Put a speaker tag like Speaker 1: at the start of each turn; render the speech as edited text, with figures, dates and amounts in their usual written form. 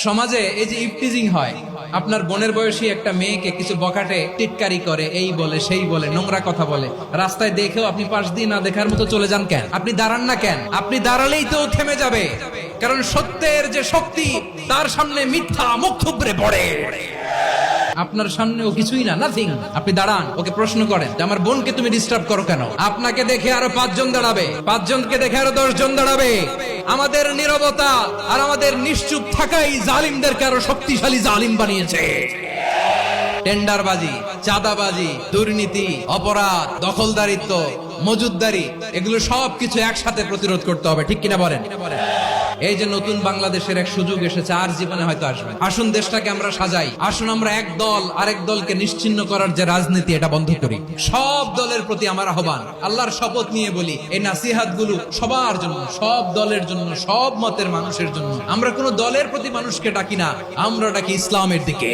Speaker 1: সমাজে এই যে ইফটিজিং হয়, আপনার বোনের বয়সী একটা মেয়েকে কিছু বকাটে টিটকারি করে, এই বলে সেই বলে, নোংরা কথা বলে, রাস্তায় দেখেও আপনি পাশ দিয়ে না দেখার মতো চলে যান কেন? আপনি দাঁড়ান না কেন? আপনি দাঁড়ালেই তো থেমে যাবে, কারণ সত্যের যে শক্তি তার সামনে মিথ্যা মুখ থুবড়ে পড়ে। আপনার সামনে ও কিছুই না, নাথিং। আপনি দাঁড়ান, ওকে প্রশ্ন করেন যে আমার বোনকে তুমি ডিস্টার্ব করো কেন? আপনাকে দেখে আরো 5 জন দাঁড়াবে, 5 জনকে দেখে আরো 10 জন দাঁড়াবে। আমাদের নীরবতা আর আমাদের নিশ্চুপ থাকাই জালিমদেরকে আরো শক্তিশালী জালিম বানিয়েছে। টেন্ডারবাজি, চাঁদাবাজি, দুর্নীতি, অপরাধ, দখলদারিত্ব, মজুদদারি, এগুলো সবকিছু একসাথে প্রতিরোধ করতে হবে, ঠিক কিনা বলেন? এই যে নতুন বাংলাদেশের এক সুযোগ এসেছে, আর জীবনে হয়তো আসবে। আসুন দেশটাকে আমরা সাজাই, আসুন আমরা এক দল আরেক দলকে নিশ্চিহ্ন করার যে রাজনীতি, এটা বন্ধ করি। সব দলের প্রতি আমার আহ্বান, আল্লাহর শপথ নিয়ে বলি, এই নাসিহাত গুলো সবার জন্য, সব দলের জন্য, সব মতের মানুষের জন্য। আমরা কোনো দলের প্রতি মানুষকে ডাকি না, আমরা ডাকি ইসলামের দিকে।